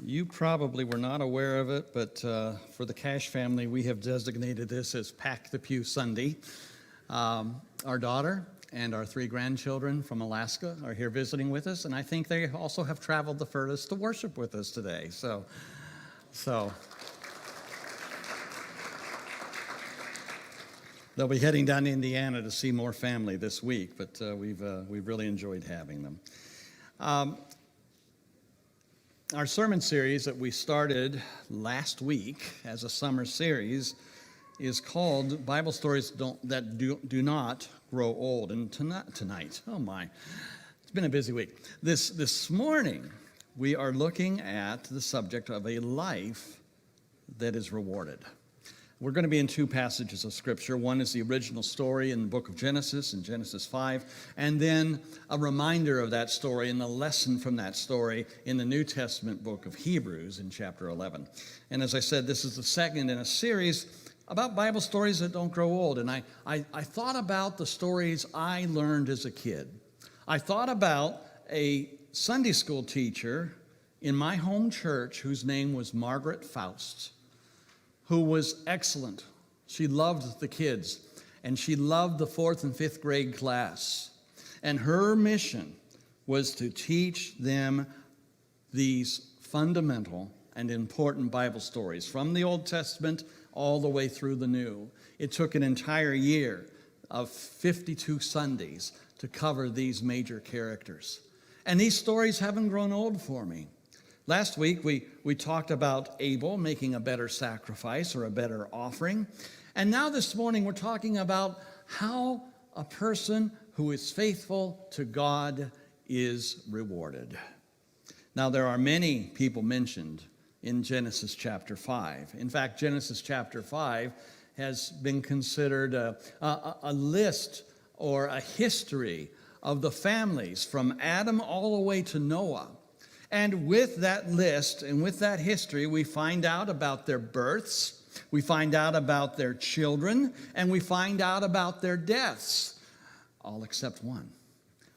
You probably were not aware of it, but for the Cash family, we have designated this as Pack the Pew Sunday. Our daughter and our 3 grandchildren from Alaska are here visiting with us, and I think they also have traveled the furthest to worship with us today. So they'll be heading down to Indiana to see more family this week, but we've really enjoyed having them. Our sermon series that we started last week as a summer series is called Bible Stories That Do Not Grow Old. And tonight, oh my, it's been a busy week. This morning, we are looking at the subject of a life that is rewarded. We're going to be in 2 passages of Scripture. One is the original story in the book of Genesis, in Genesis 5, and then a reminder of that story and the lesson from that story in the New Testament book of Hebrews in chapter 11. And as I said, this is the second in a series about Bible stories that don't grow old. And I thought about the stories I learned as a kid. I thought about a Sunday school teacher in my home church whose name was Margaret Faust, who was excellent. She loved the kids, and she loved the 4th and 5th grade class. And her mission was to teach them these fundamental and important Bible stories from the Old Testament all the way through the New. It took an entire year of 52 Sundays to cover these major characters. And these stories haven't grown old for me. Last week, we talked about Abel making a better sacrifice or a better offering. And now this morning, we're talking about how a person who is faithful to God is rewarded. Now, there are many people mentioned in Genesis chapter 5. In fact, Genesis chapter 5 has been considered a list or a history of the families from Adam all the way to Noah. And with that list and with that history, we find out about their births, we find out about their children, and we find out about their deaths, all except one.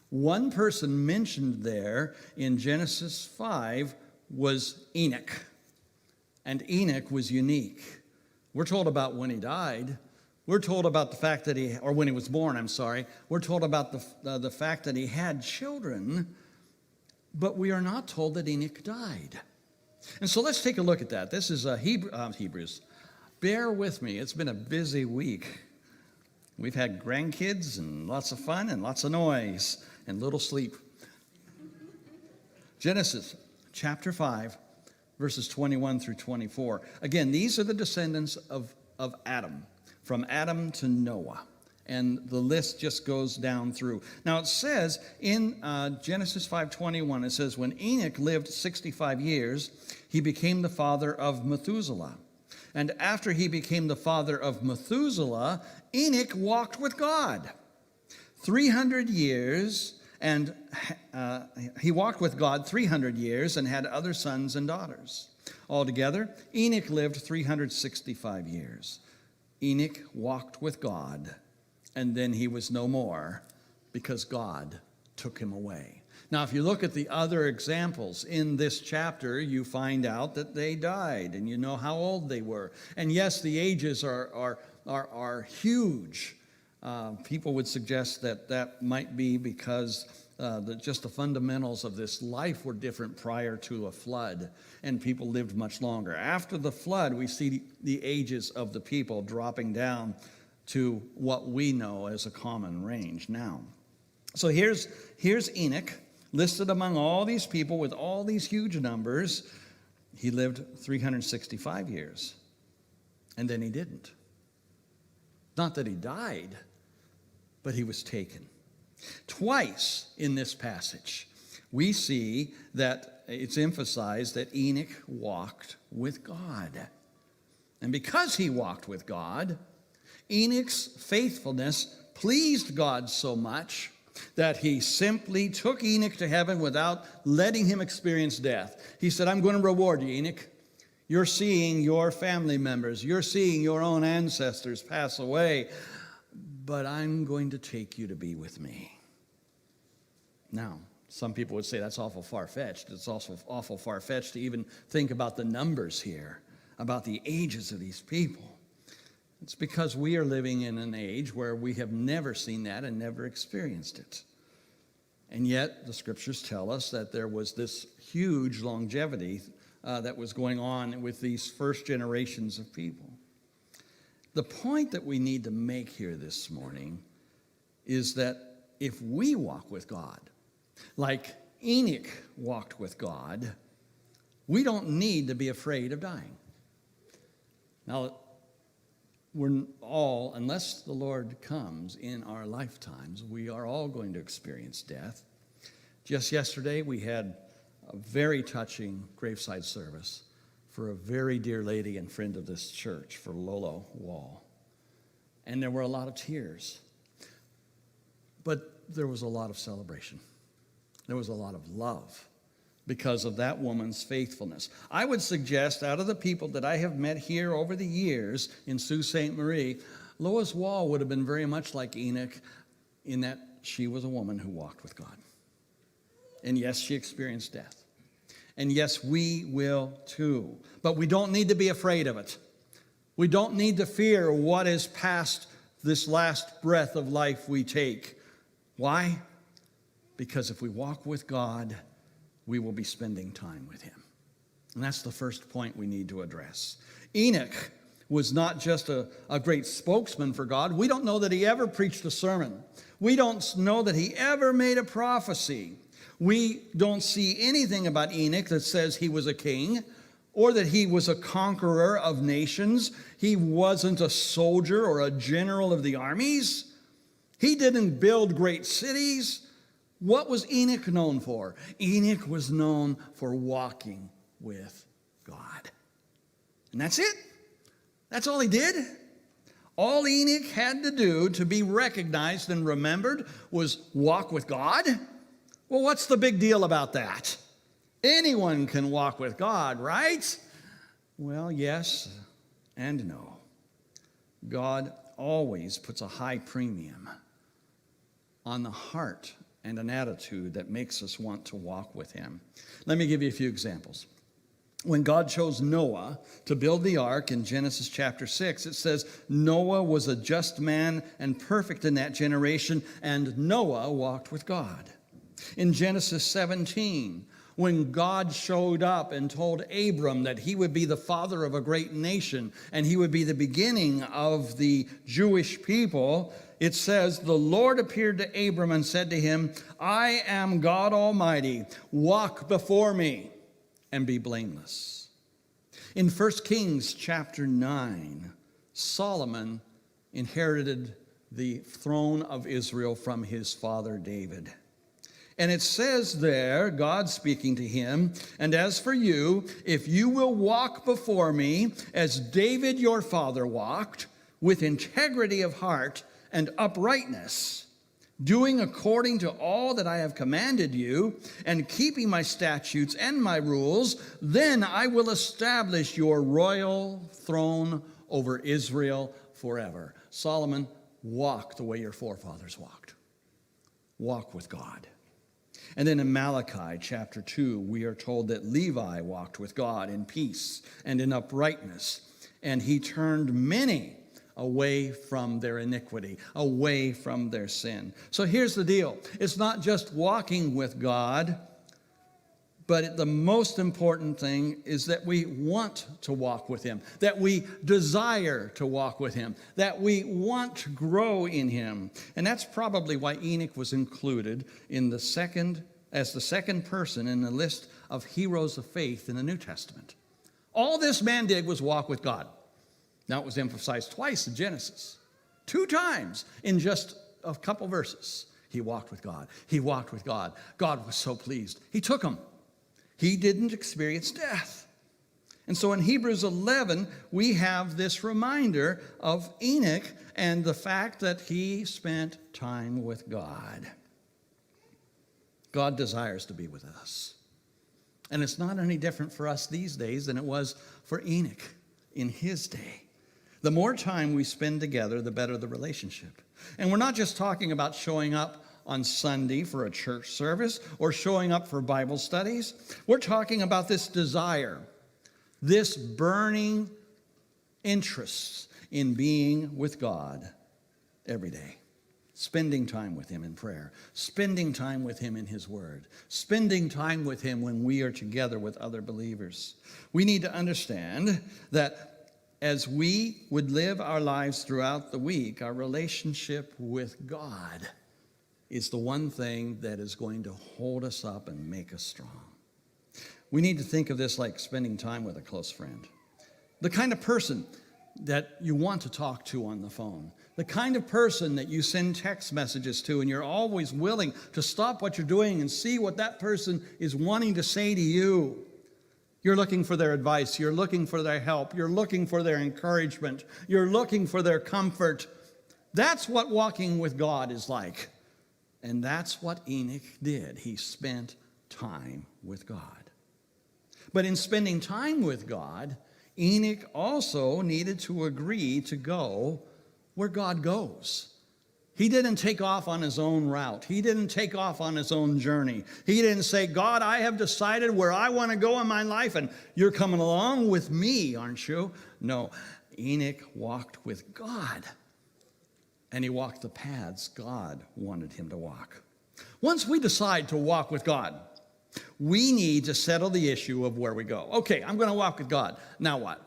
One person mentioned there in Genesis 5 was Enoch. And Enoch was unique. We're told about when he died. We're told about the fact that or when he was born, I'm sorry. We're told about the fact that he had children, but we are not told that Enoch died. And so let's take a look at that. This is Hebrews. Bear with me. It's been a busy week. We've had grandkids and lots of fun and lots of noise and little sleep. Genesis chapter 5, verses 21 through 24. Again, these are the descendants of Adam, from Adam to Noah. And the list just goes down through. Now it says in Genesis 5:21, it says, when Enoch lived 65 years, he became the father of Methuselah. And after he became the father of Methuselah, Enoch walked with God 300 years, and he walked with God 300 years and had other sons and daughters. Altogether, Enoch lived 365 years. Enoch walked with God, and then he was no more because God took him away. Now, if you look at the other examples in this chapter, you find out that they died, and you know how old they were. And yes, the ages are huge. People would suggest that might be because just the fundamentals of this life were different prior to a flood, and people lived much longer. After the flood, we see the ages of the people dropping down to what we know as a common range now. So here's Enoch, listed among all these people with all these huge numbers. He lived 365 years, and then he didn't. Not that he died, but he was taken. Twice in this passage, we see that it's emphasized that Enoch walked with God. And because he walked with God, Enoch's faithfulness pleased God so much that he simply took Enoch to heaven without letting him experience death. He said, I'm going to reward you, Enoch. You're seeing your family members, you're seeing your own ancestors pass away, but I'm going to take you to be with me. Now, Some people would say that's awful far-fetched. It's also awful far-fetched to even think about the numbers here, about the ages of these people. It's because we are living in an age where we have never seen that and never experienced it. And yet, the scriptures tell us that there was this huge longevity that was going on with these first generations of people. The point that we need to make here this morning is that if we walk with God, like Enoch walked with God, we don't need to be afraid of dying. Now, we're all, unless the Lord comes in our lifetimes, we are all going to experience death. Just yesterday, we had a very touching graveside service for a very dear lady and friend of this church, for Lolo Wall. And there were a lot of tears. But there was a lot of celebration. There was a lot of love because of that woman's faithfulness. I would suggest, out of the people that I have met here over the years in Sault Ste. Marie, Lois Wall would have been very much like Enoch in that she was a woman who walked with God. And yes, she experienced death. And yes, we will too. But we don't need to be afraid of it. We don't need to fear what is past this last breath of life we take. Why? Because if we walk with God, we will be spending time with him. And that's the first point we need to address. Enoch was not just a great spokesman for God. We don't know that he ever preached a sermon. We don't know that he ever made a prophecy. We don't see anything about Enoch that says he was a king or that he was a conqueror of nations. He wasn't a soldier or a general of the armies. He didn't build great cities. What was Enoch known for? Enoch was known for walking with God. And that's it. That's all he did. All Enoch had to do to be recognized and remembered was walk with God. Well, what's the big deal about that? Anyone can walk with God, right? Well, yes and no. God always puts a high premium on the heart and an attitude that makes us want to walk with him. Let me give you a few examples. When God chose Noah to build the ark in Genesis chapter 6, it says, Noah was a just man and perfect in that generation, and Noah walked with God. In Genesis 17, when God showed up and told Abram that he would be the father of a great nation and he would be the beginning of the Jewish people, it says, the Lord appeared to Abram and said to him, I am God Almighty. Walk before me and be blameless. In 1 Kings chapter 9, Solomon inherited the throne of Israel from his father David. And it says there, God speaking to him, and as for you, if you will walk before me as David your father walked, with integrity of heart and uprightness, doing according to all that I have commanded you, and keeping my statutes and my rules, then I will establish your royal throne over Israel forever. Solomon, walk the way your forefathers walked. Walk with God. And then in Malachi chapter 2, we are told that Levi walked with God in peace and in uprightness, and he turned many away from their iniquity, away from their sin. So here's the deal. It's not just walking with God, but the most important thing is that we want to walk with him, that we desire to walk with him, that we want to grow in him. And that's probably why Enoch was included in as the second person in the list of heroes of faith in the New Testament. All this man did was walk with God. Now, it was emphasized twice in Genesis, 2 times in just a couple verses. He walked with God. He walked with God. God was so pleased. He took him. He didn't experience death. And so in Hebrews 11, we have this reminder of Enoch and the fact that he spent time with God. God desires to be with us. And it's not any different for us these days than it was for Enoch in his day. The more time we spend together, the better the relationship. And we're not just talking about showing up on Sunday for a church service or showing up for Bible studies. We're talking about this desire, this burning interest in being with God every day. Spending time with him in prayer, spending time with him in his word, spending time with him when we are together with other believers. We need to understand that as we would live our lives throughout the week, our relationship with God is the one thing that is going to hold us up and make us strong. We need to think of this like spending time with a close friend. The kind of person that you want to talk to on the phone. The kind of person that you send text messages to and you're always willing to stop what you're doing and see what that person is wanting to say to you. You're looking for their advice. You're looking for their help. You're looking for their encouragement. You're looking for their comfort. That's what walking with God is like. And that's what Enoch did. He spent time with God. But in spending time with God, Enoch also needed to agree to go where God goes. He didn't take off on his own route. He didn't take off on his own journey. He didn't say, God, I have decided where I want to go in my life, and you're coming along with me, aren't you? No, Enoch walked with God, and he walked the paths God wanted him to walk. Once we decide to walk with God, we need to settle the issue of where we go. Okay, I'm going to walk with God. Now what?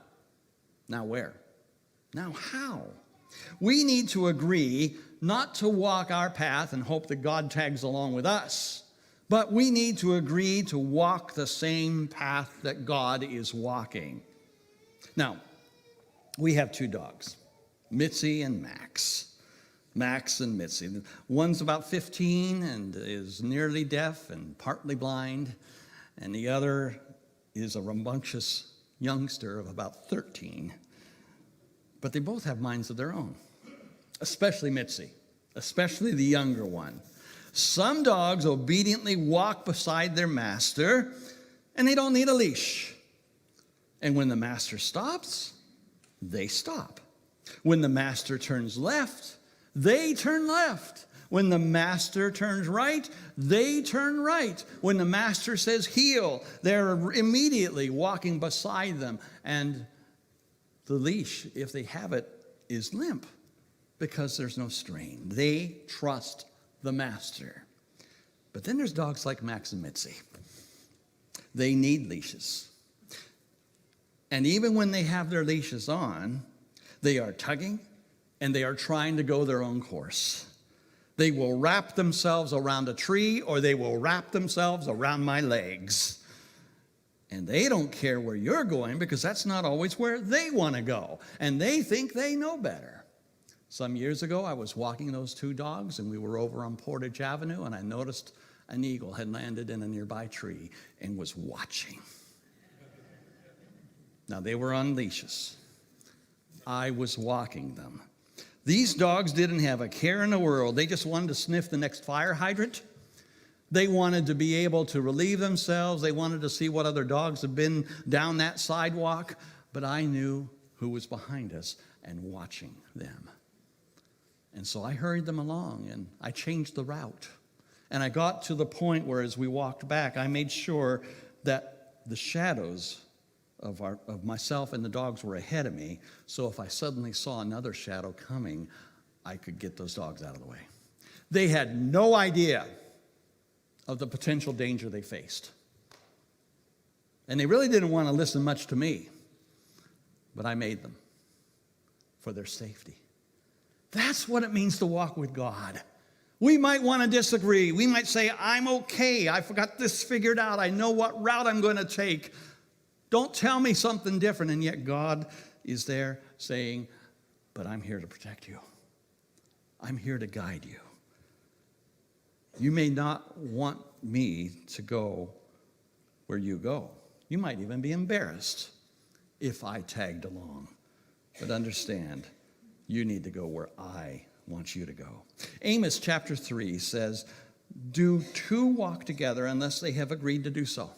Now where? Now how? We need to agree not to walk our path and hope that God tags along with us, but we need to agree to walk the same path that God is walking. Now, we have two dogs, Mitzi and Max. Max and Mitzi. One's about 15 and is nearly deaf and partly blind, and the other is a rambunctious youngster of about 13. But they both have minds of their own, especially Mitzi, especially the younger one. Some dogs obediently walk beside their master, and they don't need a leash. And when the master stops, they stop. When the master turns left, they turn left. When the master turns right, they turn right. When the master says heel, they're immediately walking beside them. And the leash, if they have it, is limp because there's no strain. They trust the master. But then there's dogs like Max and Mitzi. They need leashes. And even when they have their leashes on, they are tugging and they are trying to go their own course. They will wrap themselves around a tree or they will wrap themselves around my legs. And they don't care where you're going because that's not always where they want to go. And they think they know better. Some years ago, I was walking those two dogs, and we were over on Portage Avenue, and I noticed an eagle had landed in a nearby tree and was watching. Now, they were on leashes. I was walking them. These dogs didn't have a care in the world. They just wanted to sniff the next fire hydrant. They wanted to be able to relieve themselves. They wanted to see what other dogs had been down that sidewalk. But I knew who was behind us and watching them. And so I hurried them along, and I changed the route. And I got to the point where as we walked back, I made sure that the shadows of myself and the dogs were ahead of me. So if I suddenly saw another shadow coming, I could get those dogs out of the way. They had no idea of the potential danger they faced. And they really didn't want to listen much to me, but I made them for their safety. That's what it means to walk with God. We might want to disagree. We might say, I'm okay. I've got this figured out. I know what route I'm going to take. Don't tell me something different. And yet God is there saying, but I'm here to protect you. I'm here to guide you. You may not want me to go where you go. You might even be embarrassed if I tagged along. But understand, you need to go where I want you to go. Amos chapter 3 says, do two walk together unless they have agreed to do so?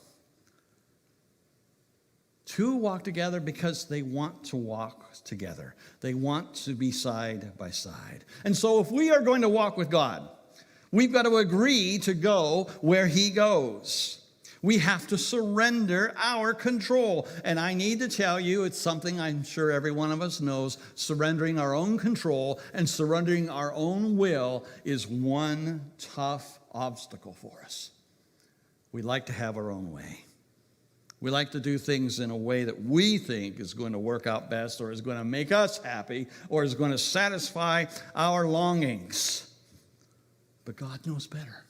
Two walk together because they want to walk together. They want to be side by side. And so if we are going to walk with God, We've got to agree to go where he goes. We have to surrender our control. And I need to tell you, it's something I'm sure every one of us knows, surrendering our own control and surrendering our own will is one tough obstacle for us. We like to have our own way. We like to do things in a way that we think is going to work out best or is going to make us happy or is going to satisfy our longings. But God knows better.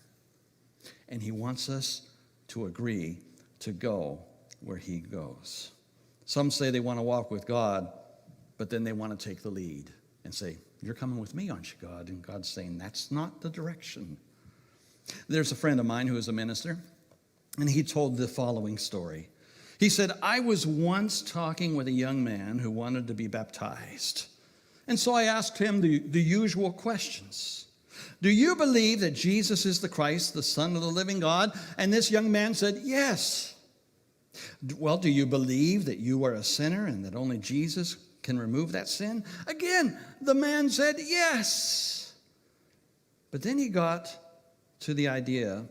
And he wants us to agree to go where he goes. Some say they want to walk with God, but then they want to take the lead and say, you're coming with me, aren't you, God? And God's saying, that's not the direction. There's a friend of mine who is a minister, and he told the following story. He said, I was once talking with a young man who wanted to be baptized. And so I asked him the usual questions. Do you believe that Jesus is the Christ, the Son of the living God? And this young man said, yes. Well, do you believe that you are a sinner and that only Jesus can remove that sin? Again, the man said, yes. But then he got to the idea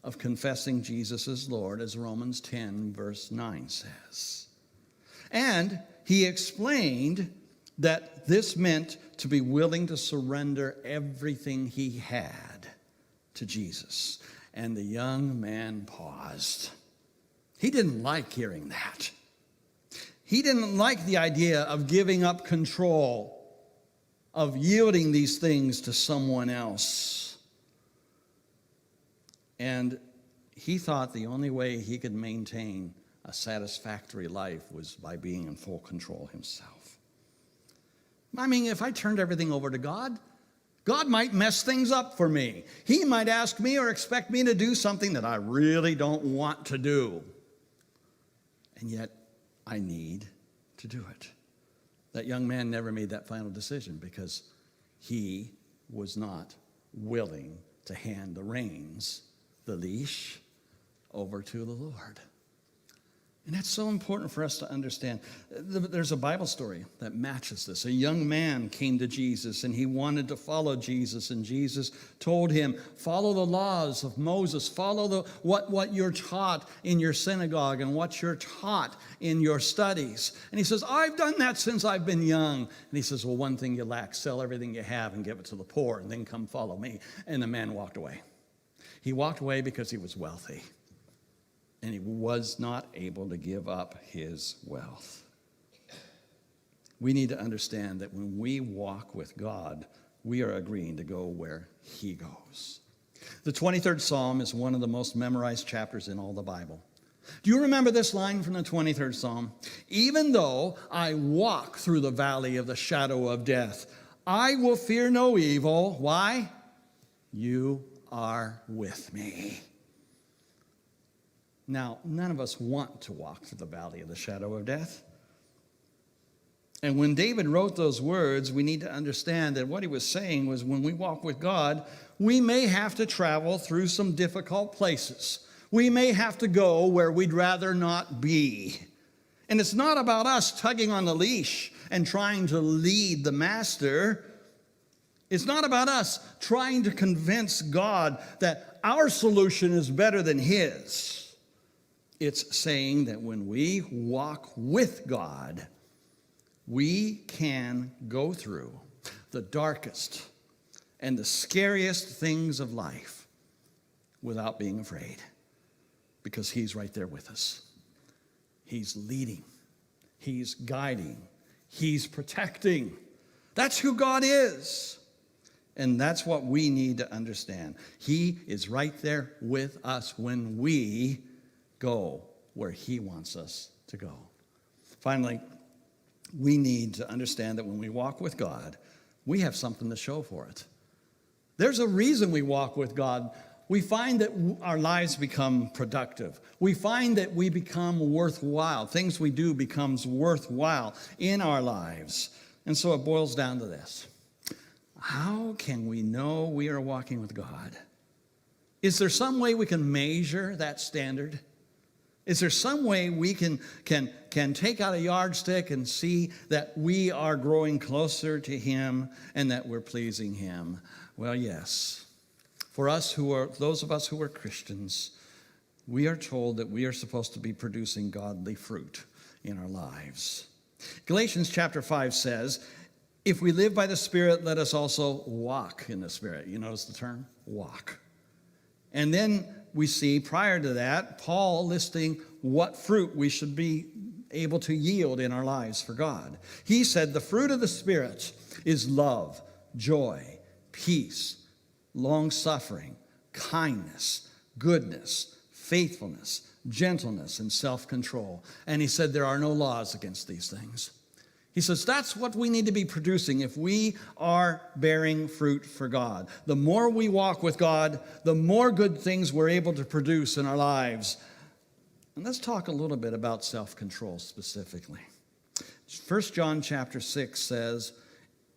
of confessing Jesus as Lord, as Romans 10, verse 9 says. And he explained that this meant to be willing to surrender everything he had to Jesus. And the young man paused. He didn't like hearing that. He didn't like the idea of giving up control, of yielding these things to someone else. And he thought the only way he could maintain a satisfactory life was by being in full control himself. I mean, if I turned everything over to God, God might mess things up for me. He might ask me or expect me to do something that I really don't want to do. And yet, I need to do it. That young man never made that final decision because he was not willing to hand the reins, the leash, over to the Lord. And that's so important for us to understand. There's a Bible story that matches this. A young man came to Jesus, and he wanted to follow Jesus. And Jesus told him, follow the laws of Moses. Follow what you're taught in your synagogue and what you're taught in your studies. And he says, I've done that since I've been young. And he says, well, one thing you lack, sell everything you have and give it to the poor, and then come follow me. And the man walked away. He walked away because he was wealthy. And he was not able to give up his wealth. We need to understand that when we walk with God, we are agreeing to go where he goes. The 23rd Psalm is one of the most memorized chapters in all the Bible. Do you remember this line from the 23rd Psalm? Even though I walk through the valley of the shadow of death, I will fear no evil. Why? You are with me. Now, none of us want to walk through the valley of the shadow of death. And when David wrote those words, we need to understand that what he was saying was when we walk with God, we may have to travel through some difficult places. We may have to go where we'd rather not be. And it's not about us tugging on the leash and trying to lead the master. It's not about us trying to convince God that our solution is better than his. It's saying that when we walk with God, we can go through the darkest and the scariest things of life without being afraid, because he's right there with us. He's leading. He's guiding. He's protecting. That's who God is. And that's what we need to understand. He is right there with us when we go where he wants us to go. Finally, we need to understand that when we walk with God, we have something to show for it. There's a reason we walk with God. We find that our lives become productive. We find that we become worthwhile. Things we do becomes worthwhile in our lives. And so it boils down to this. How can we know we are walking with God? Is there some way we can measure that standard? Is there some way we can take out a yardstick and see that we are growing closer to him and that we're pleasing him? Well, yes. For those of us who are Christians, we are told that we are supposed to be producing godly fruit in our lives. Galatians chapter 5 says, if we live by the Spirit, let us also walk in the Spirit. You notice the term? Walk. And then we see prior to that, Paul listing what fruit we should be able to yield in our lives for God. He said the fruit of the Spirit is love, joy, peace, long-suffering, kindness, goodness, faithfulness, gentleness, and self-control. And he said there are no laws against these things. He says that's what we need to be producing if we are bearing fruit for God. The more we walk with God, the more good things we're able to produce in our lives. And let's talk a little bit about self-control specifically. 1 John chapter 6 says,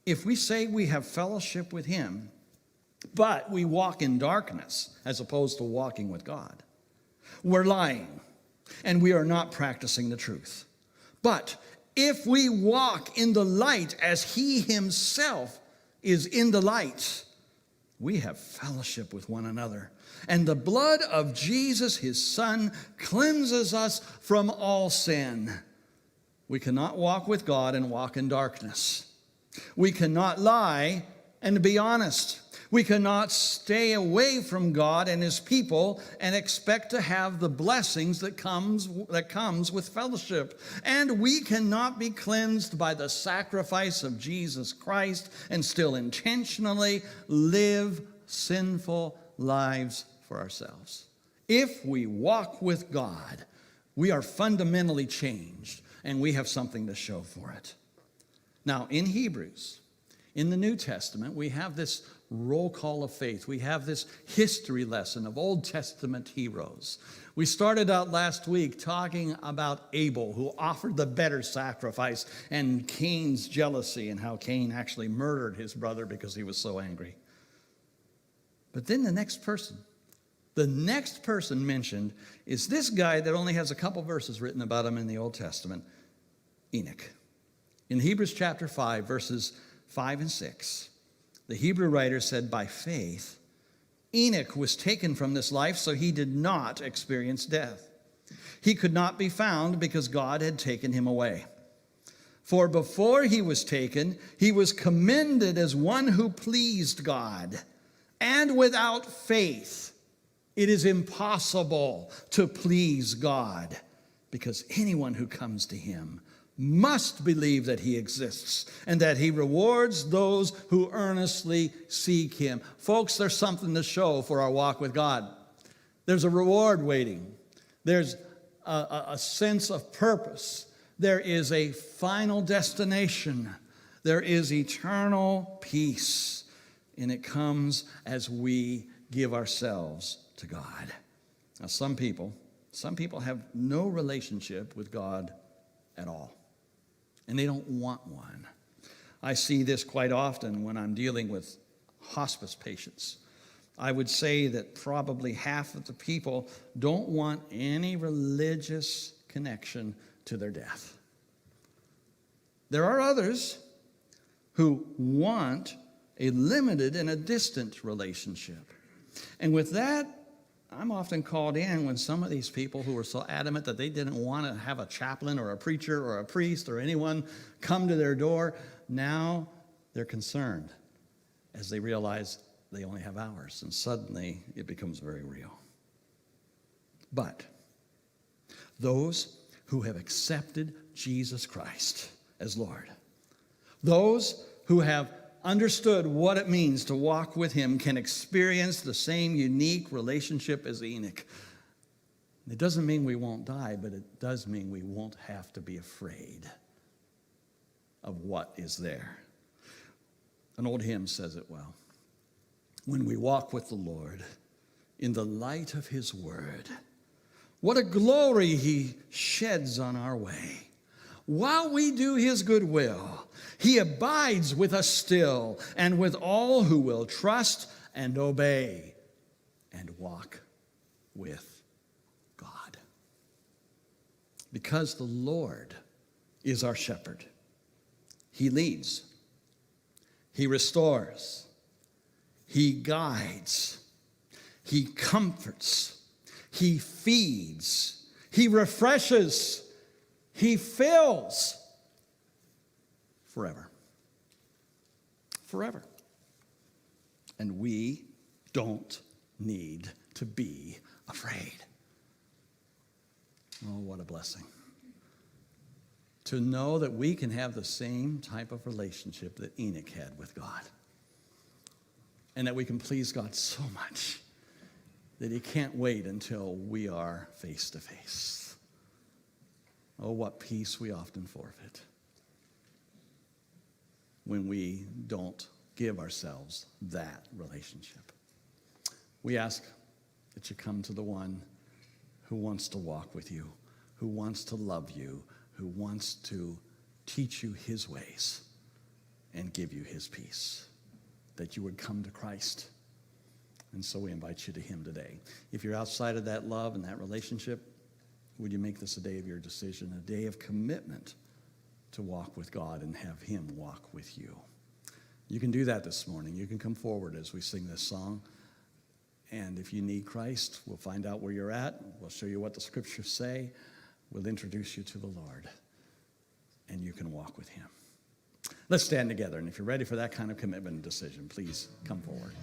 if we say we have fellowship with him, but we walk in darkness as opposed to walking with God, we're lying and we are not practicing the truth. But if we walk in the light as he himself is in the light, we have fellowship with one another. And the blood of Jesus, his Son, cleanses us from all sin. We cannot walk with God and walk in darkness. We cannot lie and be honest. We cannot stay away from God and his people and expect to have the blessings that comes with fellowship. And we cannot be cleansed by the sacrifice of Jesus Christ and still intentionally live sinful lives for ourselves. If we walk with God, we are fundamentally changed and we have something to show for it. Now, in Hebrews, in the New Testament, we have this roll call of faith. We have this history lesson of Old Testament heroes. We started out last week talking about Abel, who offered the better sacrifice, and Cain's jealousy and how Cain actually murdered his brother because he was so angry. But then the next person mentioned is this guy that only has a couple verses written about him in the Old Testament, Enoch. In Hebrews chapter 5, verses 5 and 6, the Hebrew writer said, by faith, Enoch was taken from this life, so he did not experience death. He could not be found because God had taken him away. For before he was taken, he was commended as one who pleased God. And without faith, it is impossible to please God, because anyone who comes to him must believe that he exists and that he rewards those who earnestly seek him. Folks, there's something to show for our walk with God. There's a reward waiting. There's a sense of purpose. There is a final destination. There is eternal peace. And it comes as we give ourselves to God. Now, some people have no relationship with God at all. And they don't want one. I see this quite often when I'm dealing with hospice patients. I would say that probably half of the people don't want any religious connection to their death. There are others who want a limited and a distant relationship. And with that, I'm often called in when some of these people who are so adamant that they didn't want to have a chaplain or a preacher or a priest or anyone come to their door, now they're concerned as they realize they only have hours, and suddenly it becomes very real. But those who have accepted Jesus Christ as Lord, those who have understood what it means to walk with him, can experience the same unique relationship as Enoch. It doesn't mean we won't die, but it does mean we won't have to be afraid of what is there. An old hymn says it well. When we walk with the Lord in the light of his word, what a glory he sheds on our way. While we do his good will, he abides with us still, and with all who will trust and obey and walk with God. Because the Lord is our shepherd. He leads. He restores. He guides. He comforts. He feeds. He refreshes. He fills. Forever. Forever. And we don't need to be afraid. Oh, what a blessing. To know that we can have the same type of relationship that Enoch had with God. And that we can please God so much that he can't wait until we are face to face. Oh, what peace we often forfeit when we don't give ourselves that relationship. We ask that you come to the one who wants to walk with you, who wants to love you, who wants to teach you his ways and give you his peace, that you would come to Christ. And so we invite you to him today. If you're outside of that love and that relationship, would you make this a day of your decision, a day of commitment to walk with God and have him walk with you? You can do that this morning. You can come forward as we sing this song. And if you need Christ, we'll find out where you're at. We'll show you what the scriptures say. We'll introduce you to the Lord. And you can walk with him. Let's stand together. And if you're ready for that kind of commitment and decision, please come forward.